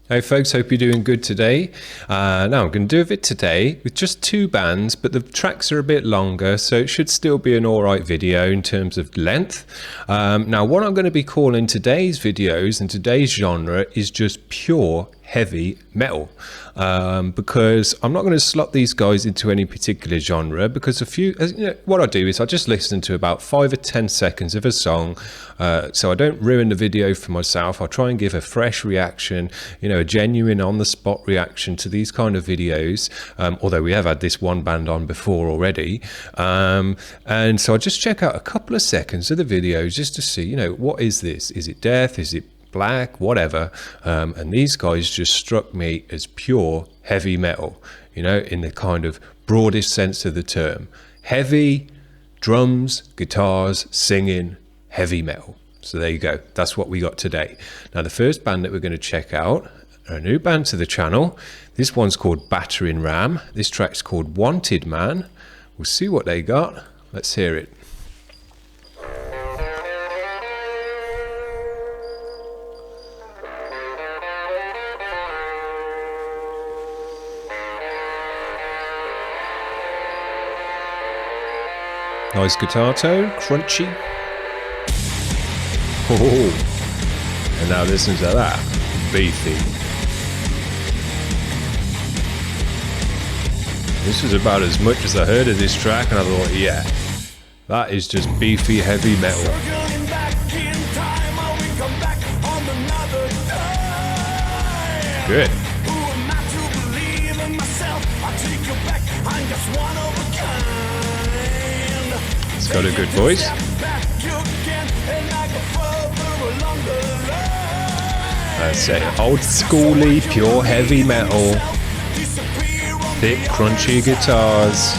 Hey folks, hope you're doing good today. Now I'm going to do a vid today with just two bands, but the tracks are a bit longer, so it should still be an alright video in terms of length. Now what I'm going to be calling today's videos and today's genre is just pure heavy metal, because I'm not going to slot these guys into any particular genre, because what I do is I just listen to about 5 or 10 seconds of a song, so I don't ruin the video for myself. I try and give a fresh reaction, a genuine on the spot reaction to these kind of videos, although we have had this one band on before already, and so I just check out a couple of seconds of the video just to see, what is this? Is it death? Is it black? Whatever. And these guys just struck me as pure heavy metal, in the kind of broadest sense of the term. Heavy drums, guitars, singing, heavy metal. So there you go. That's what we got today. Now the first band that we're going to check out, a new band to the channel. This one's called Battering Ram. This track's called Wanted Man. We'll see what they got. Let's hear it. Nice guitar tone, crunchy. Oh, and now listen to that, beefy. This is about as much as I heard of this track, and I thought, yeah, that is just beefy heavy metal. Good. It's got a good voice. That's it. Old schooly, pure heavy metal. Thick, crunchy guitars.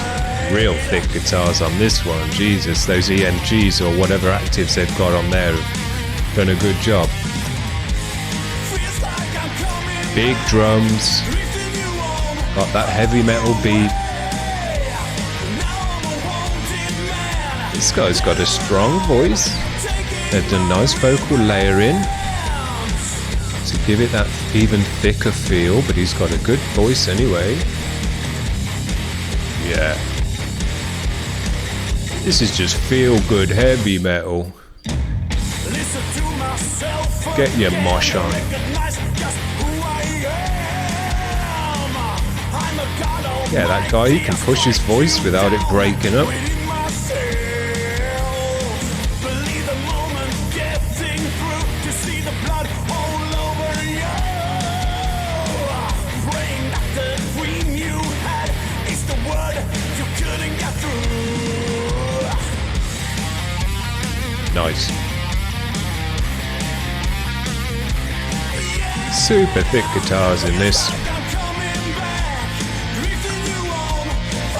Real thick guitars on this one. Jesus, those EMGs or whatever actives they've got on there have done a good job. Big drums. Got that heavy metal beat. This guy's got a strong voice. They've done nice vocal layering to give it that even thicker feel, but he's got a good voice anyway. Yeah. This is just feel good heavy metal. Get your mosh on. Yeah, that guy, he can push his voice without it breaking up. Nice. Super thick guitars in this.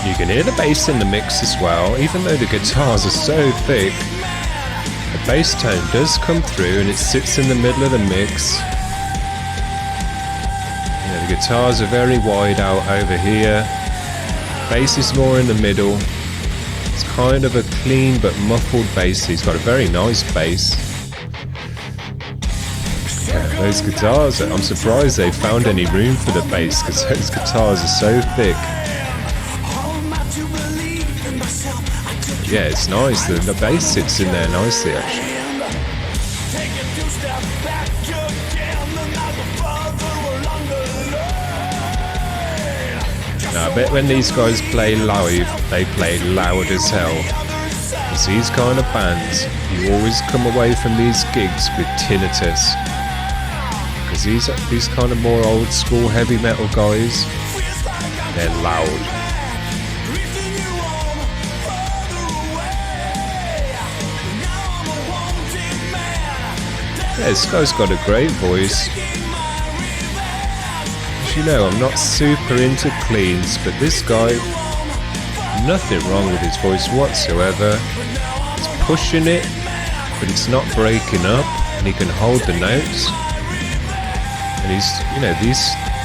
You can hear the bass in the mix as well, even though the guitars are so thick. The bass tone does come through and it sits in the middle of the mix. The guitars are very wide out over here. Bass is more in the middle. It's kind of a clean but muffled bass. He's got a very nice bass. Yeah, those guitars, I'm surprised they found any room for the bass because those guitars are so thick. Yeah, it's nice. The bass sits in there nicely actually. Now, I bet when these guys play live, they play loud as hell. Because these kind of bands, you always come away from these gigs with tinnitus. Because these kind of more old school heavy metal guys, they're loud. Yeah, this guy's got a great voice. I'm not super into cleans, but this guy, nothing wrong with his voice whatsoever. He's pushing it, but it's not breaking up, and he can hold the notes. And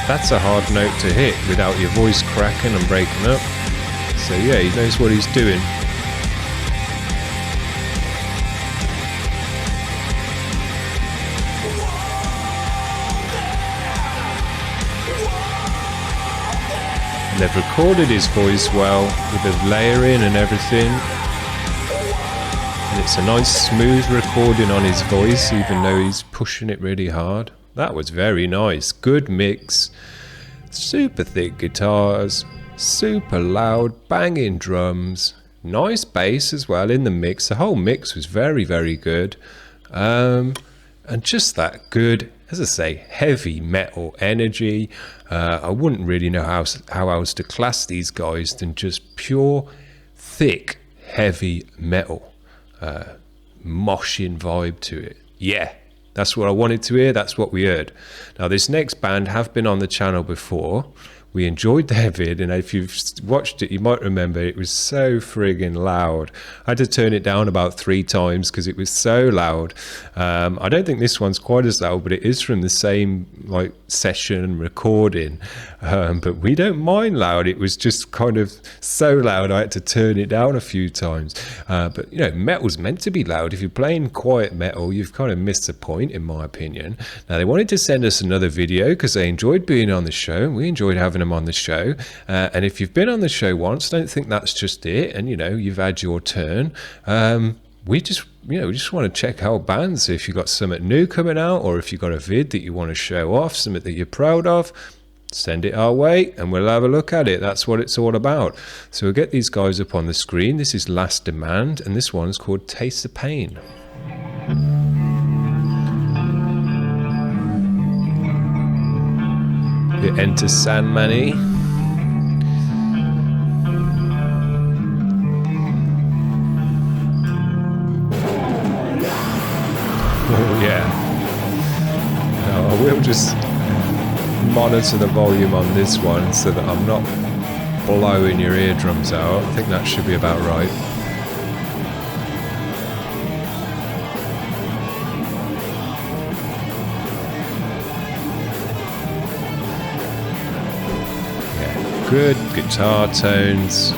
that's a hard note to hit without your voice cracking and breaking up. So yeah, he knows what he's doing. they've recorded his voice well with the layering and everything. And it's a nice smooth recording on his voice, even though he's pushing it really hard. That was very nice. Good mix. Super thick guitars, super loud, banging drums, nice bass as well in the mix. The whole mix was very, very good. And just that good, as I say, heavy metal energy. I wouldn't really know how else to class these guys than just pure, thick, heavy metal. Moshing vibe to it. Yeah, that's what I wanted to hear. That's what we heard. Now, this next band have been on the channel before. We enjoyed their vid, and if you've watched it, you might remember it was so friggin' loud. I had to turn it down about 3 times because it was so loud. I don't think this one's quite as loud, but it is from the same like session and recording. But we don't mind loud. It was just kind of so loud I had to turn it down a few times. But you know, metal's meant to be loud. If you're playing quiet metal, you've kind of missed the point, in my opinion. Now, they wanted to send us another video because they enjoyed being on the show, and we enjoyed having them on the show. And if you've been on the show once, don't think that's just it, and you know, you've had your turn. We just want to check out bands. If you've got something new coming out, or if you've got a vid that you want to show off, something that you're proud of, send it our way and we'll have a look at it. That's what it's all about. So we'll get these guys up on the screen. This is Last Demand, and this one's called Taste of Pain. You enter Sandman-y. Oh yeah. Now I will just monitor the volume on this one so that I'm not blowing your eardrums out. I think that should be about right. Good guitar tones,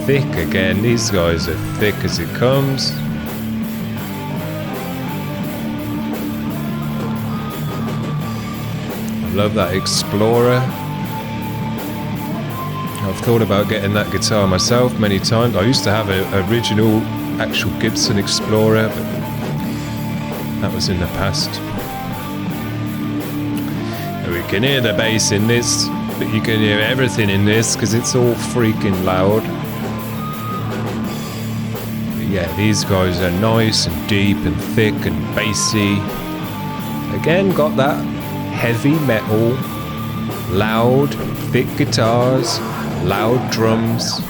thick again. These guys are thick as it comes. I love that Explorer. I've thought about getting that guitar myself many times. I used to have an original actual Gibson Explorer, but that was in the past. And we can hear the bass in this, but you can hear everything in this because it's all freaking loud. But yeah, these guys are nice and deep and thick and bassy. Again, got that heavy metal, loud, thick guitars, loud drums,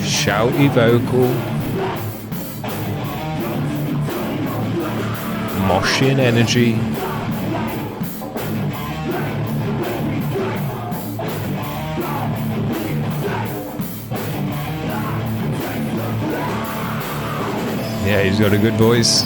shouty vocal, moshing energy. Yeah, he's got a good voice.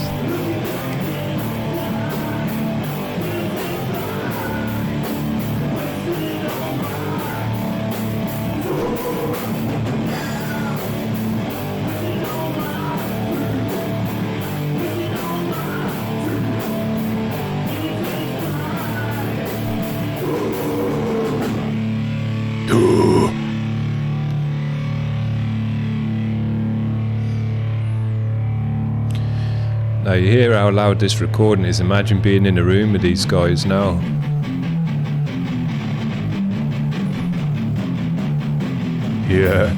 Now you hear how loud this recording is. Imagine being in a room with these guys now. Yeah.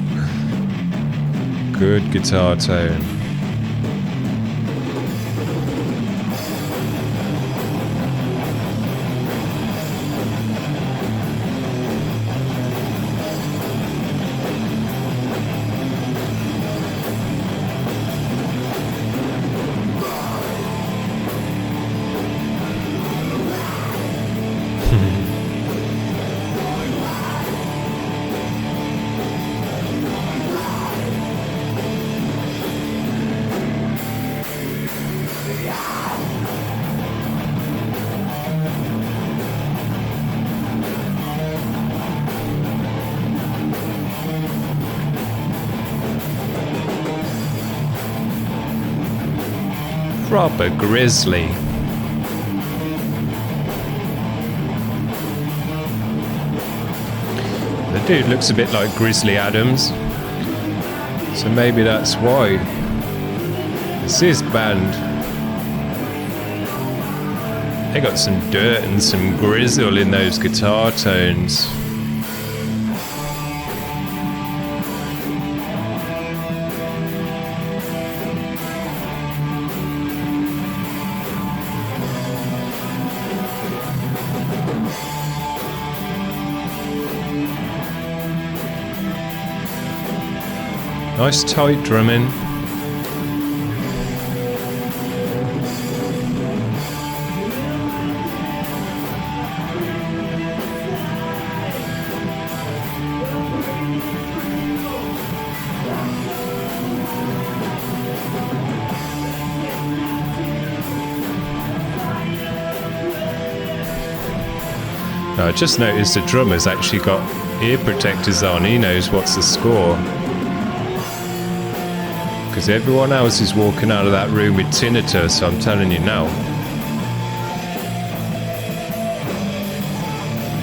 Good guitar tone. Proper grizzly. Dude looks a bit like Grizzly Adams, so maybe that's why. It's this band. They got some dirt and some grizzle in those guitar tones. Nice tight drumming. I just noticed the drummer's actually got ear protectors on. He knows what's the score. Because everyone else is walking out of that room with tinnitus, I'm telling you now.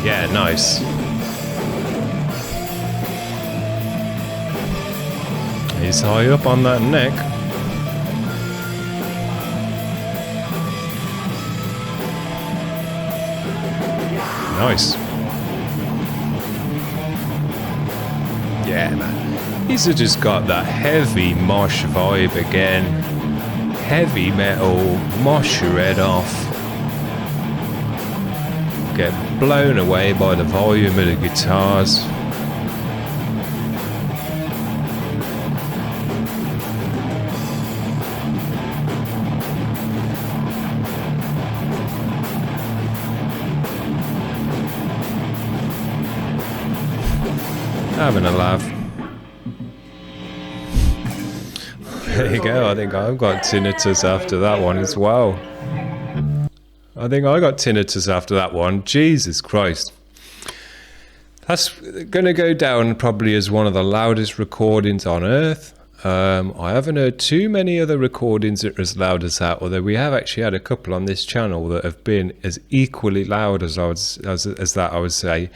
Yeah, nice. He's high up on that neck. Nice. Yeah, man. He's just got that heavy mosh vibe again. Heavy metal, mosh your head off. Get blown away by the volume of the guitars. Having a laugh. There you go. I think I've got tinnitus after that one as well. I think I got tinnitus after that one. Jesus Christ. That's going to go down probably as one of the loudest recordings on earth. I haven't heard too many other recordings that are as loud as that, although we have actually had a couple on this channel that have been as equally loud as that, I would say,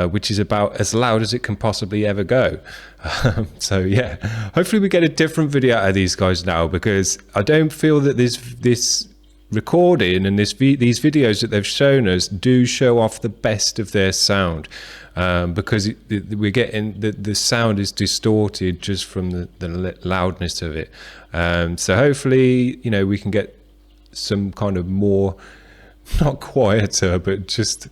which is about as loud as it can possibly ever go. So yeah, hopefully we get a different video out of these guys now, because I don't feel that this recording and these videos that they've shown us do show off the best of their sound. Because we're getting the sound is distorted just from the loudness of it. So hopefully, you know, we can get some kind of more, not quieter, but just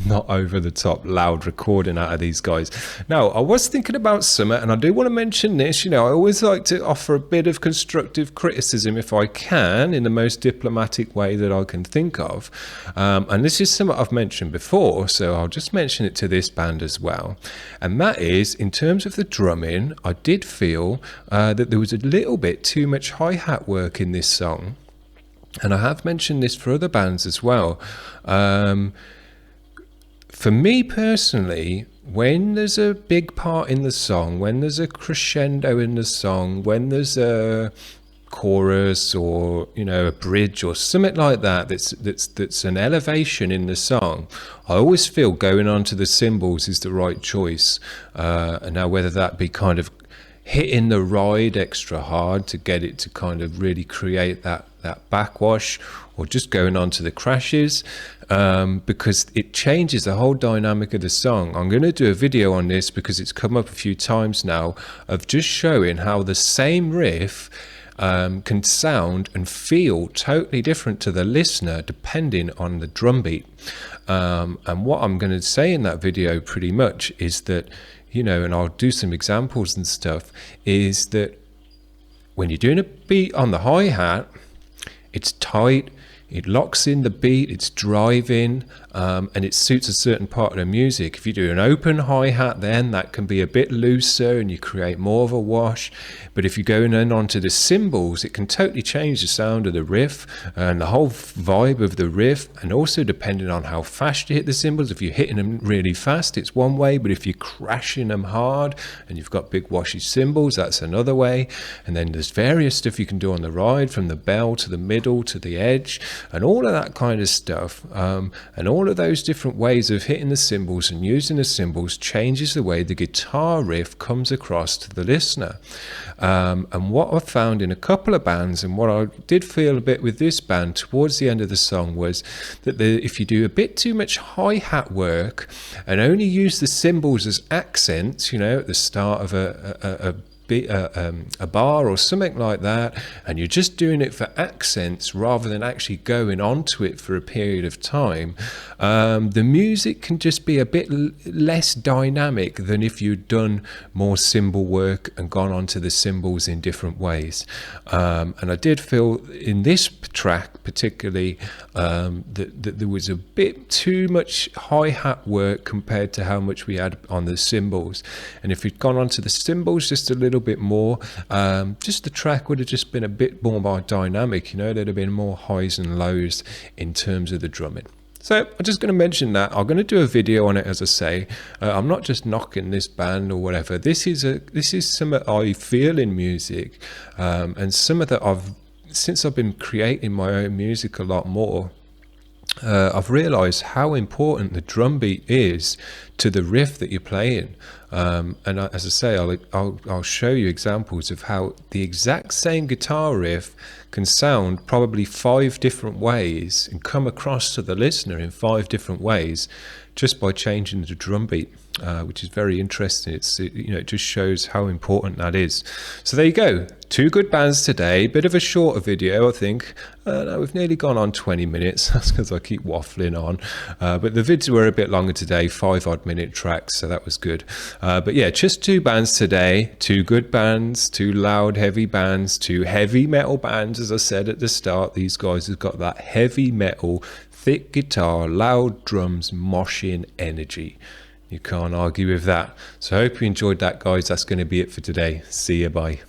not over the top loud recording out of these guys. Now, I was thinking about something, and I do want to mention this. You know, I always like to offer a bit of constructive criticism if I can, in the most diplomatic way that I can think of. And this is something I've mentioned before, so I'll just mention it to this band as well. And that is, in terms of the drumming, I did feel that there was a little bit too much hi-hat work in this song. And I have mentioned this for other bands as well. For me personally, when there's a big part in the song, when there's a crescendo in the song, when there's a chorus or, you know, a bridge or something like that, that's an elevation in the song, I always feel going on to the cymbals is the right choice. And now whether that be kind of hitting the ride extra hard to get it to kind of really create that backwash, or just going on to the crashes, because it changes the whole dynamic of the song. I'm going to do a video on this because it's come up a few times now, of just showing how the same riff can sound and feel totally different to the listener depending on the drum beat. And what I'm going to say in that video pretty much is that, you know, and I'll do some examples and stuff, is that when you're doing a beat on the hi-hat, it's tight, it locks in the beat, it's driving, and it suits a certain part of the music. If you do an open hi-hat, then that can be a bit looser and you create more of a wash. But if you're going in onto the cymbals, it can totally change the sound of the riff and the whole vibe of the riff. And also depending on how fast you hit the cymbals, if you're hitting them really fast, it's one way, but if you're crashing them hard and you've got big washy cymbals, that's another way. And then there's various stuff you can do on the ride, from the bell to the middle to the edge. and all of that kind of stuff. And all of those different ways of hitting the cymbals and using the cymbals changes the way the guitar riff comes across to the listener. And what I found in a couple of bands, and what I did feel a bit with this band towards the end of the song, was that if you do a bit too much hi-hat work and only use the cymbals as accents, you know, at the start of a bar or something like that, and you're just doing it for accents rather than actually going onto it for a period of time, the music can just be a bit less dynamic than if you'd done more cymbal work and gone onto the cymbals in different ways. And I did feel in this track particularly that there was a bit too much hi-hat work compared to how much we had on the cymbals. And if we'd gone onto the cymbals just a little bit more, just the track would have just been a bit more dynamic, you know. There'd have been more highs and lows in terms of the drumming. So I'm just going to mention that. I'm going to do a video on it, as I say. I'm not just knocking this band or whatever. This is some that I feel in music, and some of that since I've been creating my own music a lot more, I've realized how important the drum beat is to the riff that you're playing. And as I say, I'll show you examples of how the exact same guitar riff can sound probably 5 different ways and come across to the listener in 5 different ways just by changing the drum beat, which is very interesting. It just shows how important that is. So there you go. 2 good bands today. Bit of a shorter video, I think. No, we've nearly gone on 20 minutes. That's because I keep waffling on. But the vids were a bit longer today, 5-odd-minute tracks, so that was good. But yeah, just 2 bands today. 2 good bands, 2 loud, heavy bands, 2 heavy metal bands. As I said at the start, these guys have got that heavy metal, thick guitar, loud drums, moshing energy. You can't argue with that. So I hope you enjoyed that, guys. That's going to be it for today. See you, bye.